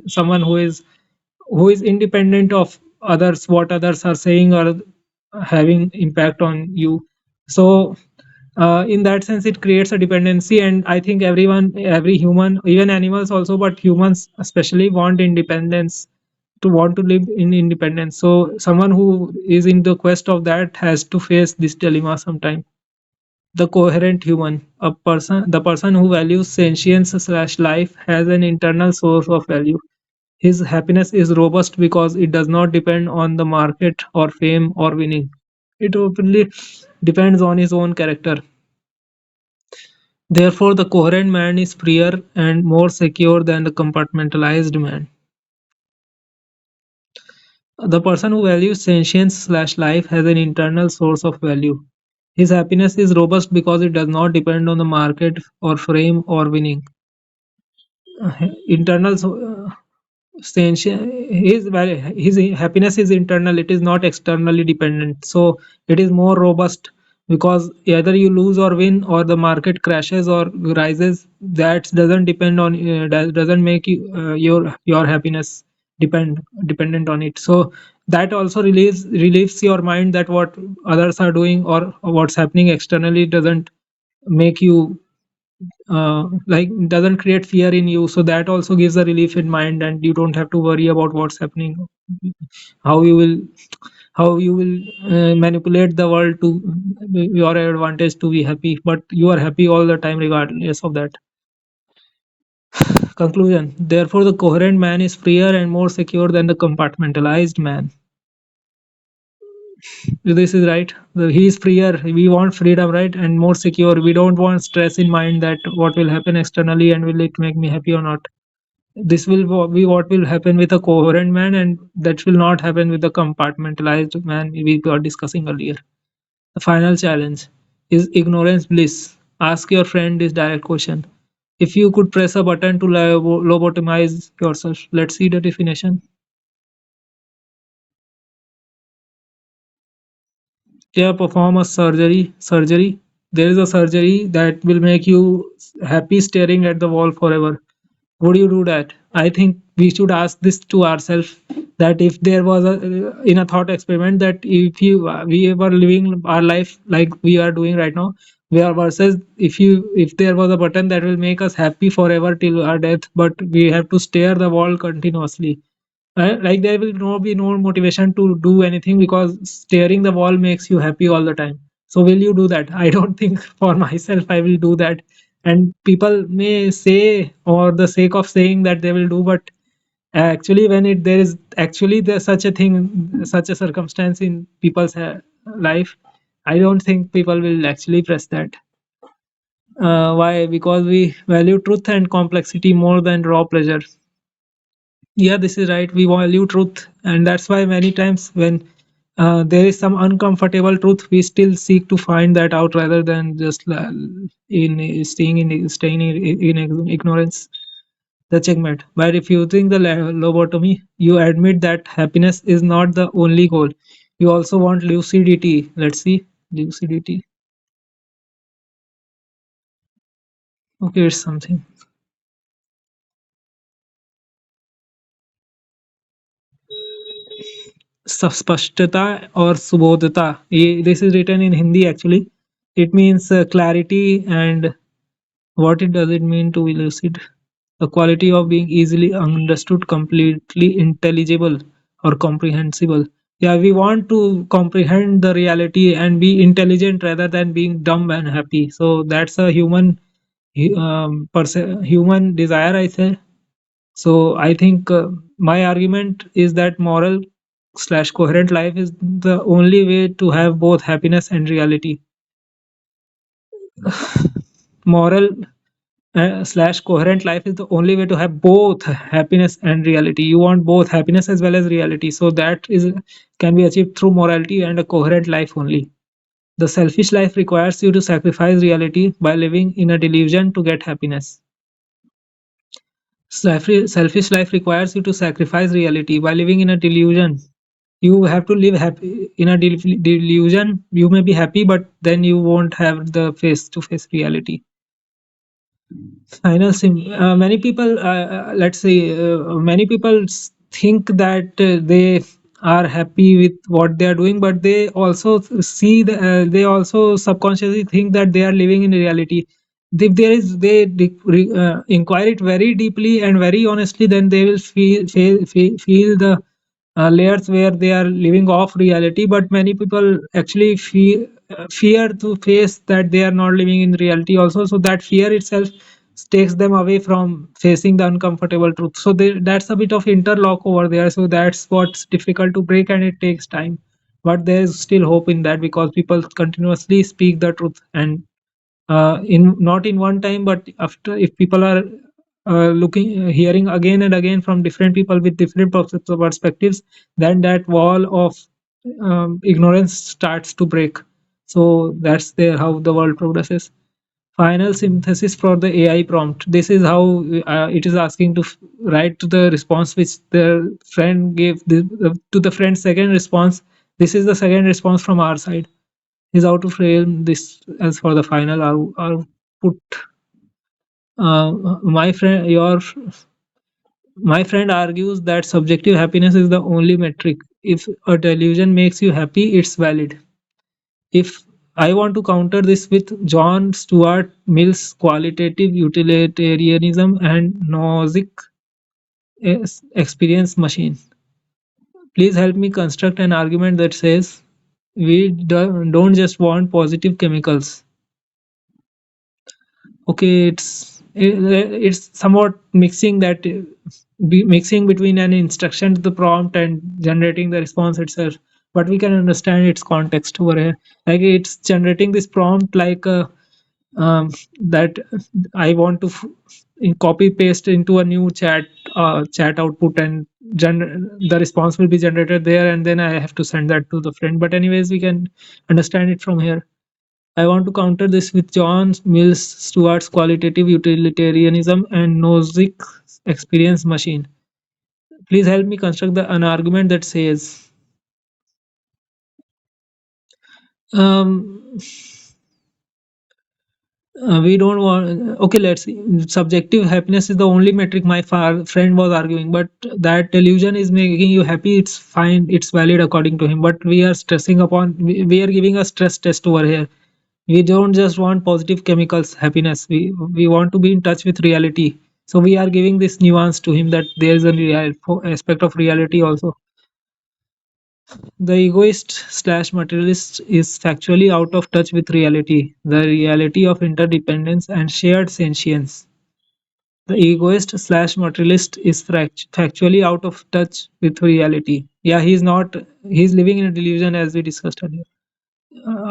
someone who is independent of others, what others are saying or having impact on you. So in that sense it creates a dependency, and I think every human, even animals also, but humans especially, want independence, to want to live in independence. So someone who is in the quest of that has to face this dilemma sometime. The coherent human, the person who values sentience slash life, has an internal source of value. His happiness is robust because it does not depend on the market or fame or winning. It openly depends on his own character. Therefore, the coherent man is freer and more secure than the compartmentalized man. The person who values sentience slash life has an internal source of value. His happiness is robust because it does not depend on the market or fame or winning. Internal his happiness is internal, it is not externally dependent, so it is more robust, because either you lose or win, or the market crashes or rises, that doesn't depend on that doesn't make your happiness dependent on it. So that also relieves your mind that what others are doing or what's happening externally doesn't make you like doesn't create fear in you. So that also gives a relief in mind, and you don't have to worry about what's happening, how you will manipulate the world to your advantage to be happy, but you are happy all the time regardless of that. Conclusion: therefore the coherent man is freer and more secure than the compartmentalized man. This is right. He is freer. We want freedom, right? And more secure. We don't want stress in mind that what will happen externally and will it make me happy or not. This will be what will happen with a coherent man, and that will not happen with the compartmentalized man we were discussing earlier. The final challenge: is ignorance bliss? Ask your friend this direct question. If you could press a button to lobotomize yourself, let's see the definition. Yeah, perform a surgery. There is a surgery that will make you happy staring at the wall forever. Would you do that? I think we should ask this to ourselves, that if there was a in a thought experiment, that if you we were living our life like we are doing right now, we are versus if there was a button that will make us happy forever till our death, but we have to stare the wall continuously. Like there will be no motivation to do anything because staring the wall makes you happy all the time. So will you do that? I don't think for myself I will do that. And people may say, or the sake of saying that they will do, but actually when there is actually such a thing, such a circumstance in people's life, I don't think people will actually press that. Why? Because we value truth and complexity more than raw pleasure. Yeah, this is right. We value truth, and that's why many times when there is some uncomfortable truth, we still seek to find that out rather than just in staying in ignorance. The checkmate. By refusing the lobotomy, you admit that happiness is not the only goal. You also want lucidity. Let's see, lucidity. Okay, it's something. Spashtata or subodhata. This is written in Hindi actually. It means clarity, and what it does it mean to be lucid? The quality of being easily understood, completely intelligible or comprehensible. Yeah, we want to comprehend the reality and be intelligent rather than being dumb and happy. So that's a human desire, I say. So I think my argument is that moral slash coherent life is the only way to have both happiness and reality. Moral slash coherent life is the only way to have both happiness and reality. You want both happiness as well as reality. So that is can be achieved through morality and a coherent life only. The selfish life requires you to sacrifice reality by living in a delusion to get happiness. Selfish life requires you to sacrifice reality by living in a delusion. You have to live happy in a delusion. You may be happy, but then you won't have the face to face reality. Final sim. Many people, let's say, many people think that they are happy with what they are doing, but they also they also subconsciously think that they are living in reality. If they inquire it very deeply and very honestly, then they will feel the layers where they are living off reality. But many people actually fear to face that they are not living in reality also, so that fear itself takes them away from facing the uncomfortable truth. So that's a bit of interlock over there, so that's what's difficult to break, and it takes time. But there's still hope in that, because people continuously speak the truth, and in not in one time, but after, if people are hearing again and again from different people with different perspectives, then that wall of ignorance starts to break. So that's there how the world progresses. Final synthesis for the AI prompt. This is how it is asking to write to the response which the friend gave to the friend's second response. This is the second response from our side. Is how to frame this as for the final output. My friend, my friend argues that subjective happiness is the only metric. If a delusion makes you happy, it's valid. If I want to counter this with John Stuart Mill's qualitative utilitarianism and Nozick experience machine. Please help me construct an argument that says we don't just want positive chemicals. Okay, it's somewhat mixing that mixing between an instruction to the prompt and generating the response itself, but we can understand its context over here. Like it's generating this prompt like that I want to copy paste into a new chat output, and the response will be generated there, and then I have to send that to the friend. But anyways, we can understand it from here. I want to counter this with John Mills Stuart's qualitative utilitarianism and Nozick's experience machine. Please help me construct an argument that says um, we don't want. Okay, let's see. Subjective happiness is the only metric my friend was arguing, but that delusion is making you happy. It's fine. It's valid according to him. But we are stressing upon. We are giving a stress test over here. We don't just want positive chemicals happiness. We want to be in touch with reality, so we are giving this nuance to him that there is a real aspect of reality also. The egoist slash materialist is factually out of touch with reality, the reality of interdependence and shared sentience. The egoist slash materialist is factually out of touch with reality. Yeah, he's not, he's living in a delusion, as we discussed earlier.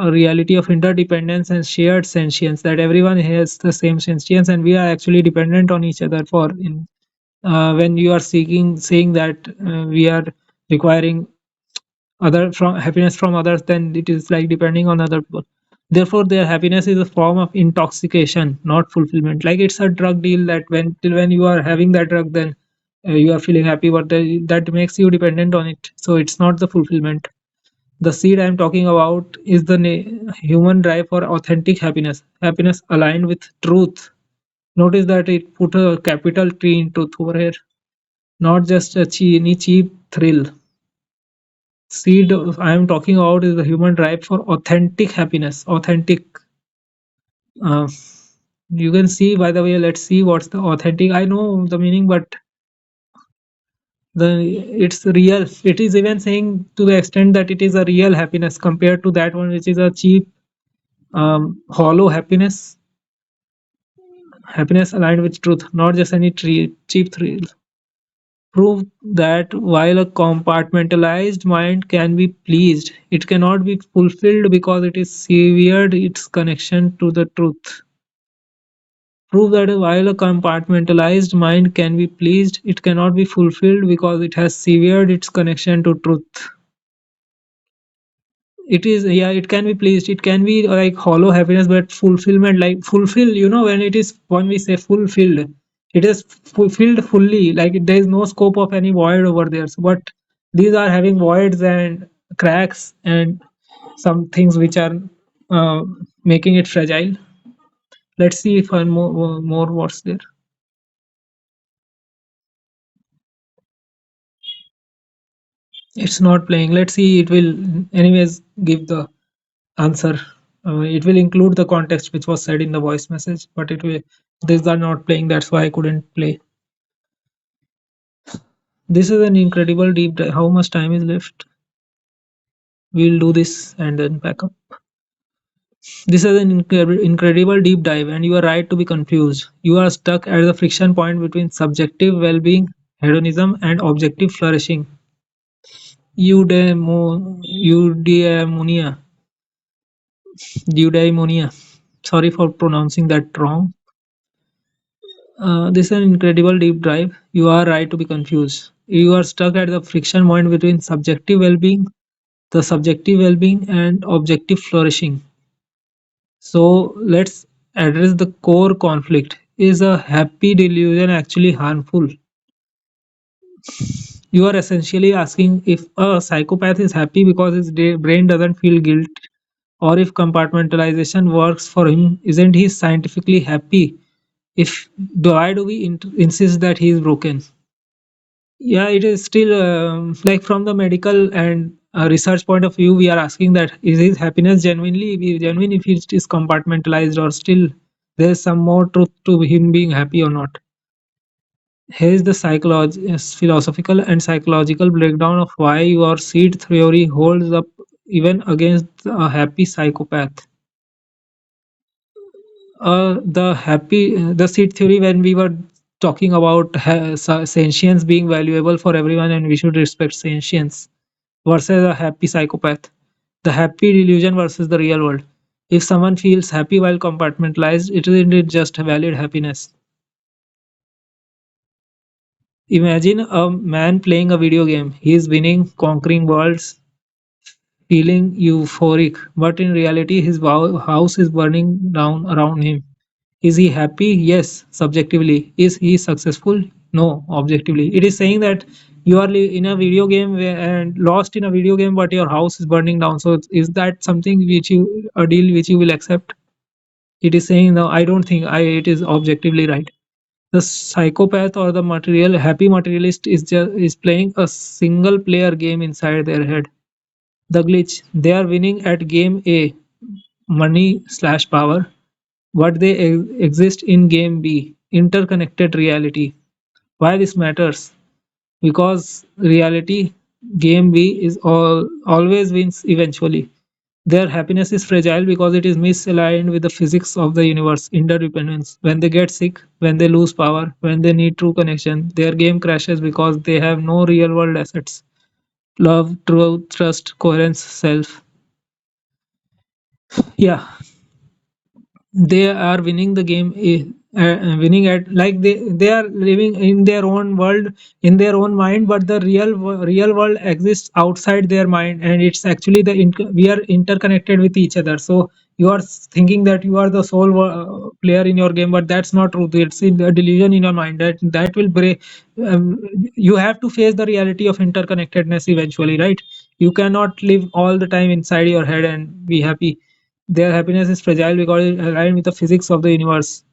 A reality of interdependence and shared sentience, that everyone has the same sentience and we are actually dependent on each other. For in when you are saying that we are requiring other from happiness from others, then it is like depending on other people. Therefore their happiness is a form of intoxication, not fulfillment. Like it's a drug deal, that when you are having that drug, then you are feeling happy, but that makes you dependent on it, so it's not the fulfillment. The seed I am talking about is the human drive for authentic happiness, happiness aligned with truth. Notice that it put a capital T in truth over here, not just any cheap thrill. Seed I am talking about is the human drive for authentic happiness. Authentic. Uh, you can see, by the way, let's see what's the authentic. I know the meaning, but the it's real. It is even saying to the extent that it is a real happiness compared to that one, which is a cheap, hollow happiness. Happiness aligned with truth, not just any cheap thrill. Prove that while a compartmentalized mind can be pleased, it cannot be fulfilled because it is severed its connection to the truth. Prove that while a compartmentalized mind can be pleased, it cannot be fulfilled because it has severed its connection to truth. It is, yeah, it can be pleased, it can be like hollow happiness, but fulfillment, like fulfill, when it is, when we say fulfilled, It is filled fully, like there is no scope of any void over there. So, but these are having voids and cracks and some things which are uh, making it fragile. Let's see if one more what's there. It's not playing. Let's see. It will anyways give the answer. It will include the context which was said in the voice message, but it will. These are not playing. That's why I couldn't play. This is an incredible deep dive. How much time is left? We'll do this and then pack up. This is an incredible deep dive, and you are right to be confused. You are stuck at the friction point between subjective well being, hedonism, and objective flourishing. Eudaimonia. Eudaimonia. Sorry for pronouncing that wrong. This is an incredible deep dive. You are right to be confused. You are stuck at the friction point between subjective well being, the subjective well being, and objective flourishing. So let's address the core conflict. Is a happy delusion actually harmful? You are essentially asking if a psychopath is happy because his brain doesn't feel guilt, or if compartmentalization works for him, isn't he scientifically happy? If why do we insist that he is broken? Yeah, it is still like from the medical and research point of view, we are asking that is his happiness genuine if it is compartmentalized, or still there is some more truth to him being happy or not. Here is the philosophical and psychological breakdown of why your seed theory holds up even against a happy psychopath. The seed theory, when we were talking about sentience being valuable for everyone and we should respect sentience, versus a happy psychopath. The happy delusion versus the real world. If someone feels happy while compartmentalized, it isn't just a valid happiness. Imagine a man playing a video game. He is winning, conquering worlds, feeling euphoric, but in reality, his house is burning down around him. Is he happy? Yes, subjectively. Is he successful? No, objectively. It is saying that you are in a video game and lost in a video game, but your house is burning down. So is that something which you a deal which you will accept? It is saying no. I don't think it is objectively right. The psychopath or the material happy materialist is playing a single player game inside their head. The glitch. They are winning at game A, money slash power, but they exist in game B, interconnected reality. Why this matters? Because reality, game B is always wins eventually. Their happiness is fragile because it is misaligned with the physics of the universe, interdependence. When they get sick, when they lose power, when they need true connection, their game crashes because they have no real world assets. Love, truth, trust, coherence, self. Yeah, they are winning the game, winning at like they are living in their own world, in their own mind, but the real world exists outside their mind, and it's actually we are interconnected with each other. So you are thinking that you are the sole player in your game, but that's not true. It's a delusion in your mind that will break. um, you have to face the reality of interconnectedness eventually, right? You cannot live all the time inside your head and be happy. Their happiness is fragile because it aligned with the physics of the universe.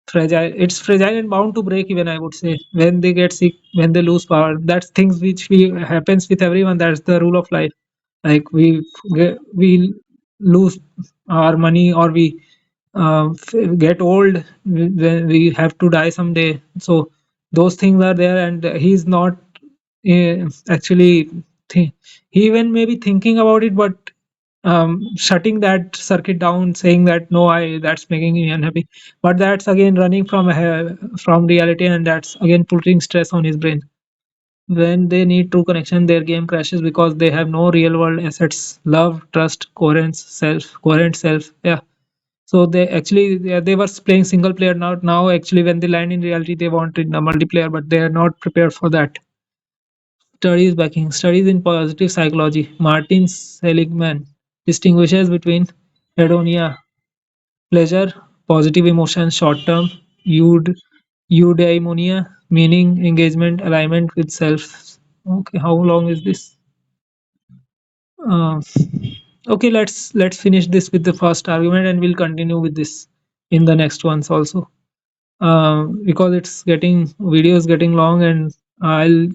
Fragile. It's fragile and bound to break even, I would say. When they get sick, when they lose power. That's things which we happens with everyone. That's the rule of life. Like we lose our money, or we get old, when we have to die someday. So those things are there, and he's not actually he even may be thinking about it, but shutting that circuit down, saying that no, I that's making me unhappy. But that's again running from reality, and that's again putting stress on his brain. When they need true connection, their game crashes because they have no real world assets: love, trust, coherent self. Yeah. So they were playing single player. Now actually when they land in reality, they want in a multiplayer, but they are not prepared for that. Studies in positive psychology. Martin Seligman distinguishes between hedonia, pleasure, positive emotion, short term, Eudaimonia, meaning engagement, alignment with self. Okay, how long is this? Uh, okay, let's finish this with the first argument, and we'll continue with this in the next ones also. Because it's getting video is getting long, and I'll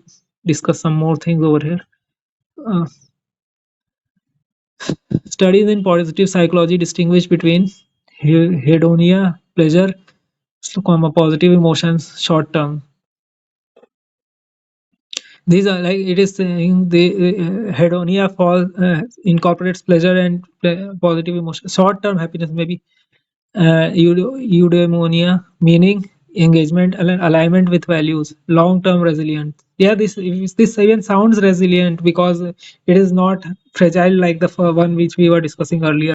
discuss some more things over here. Uh, Studies in positive psychology distinguish between hedonia, pleasure, positive emotions, short term. These are like it is saying the hedonia fall incorporates pleasure and positive emotion, short term happiness maybe. Eudaimonia, meaning engagement and alignment with values, long term resilience. Yeah, this even sounds resilient because it is not fragile like the one which we were discussing earlier.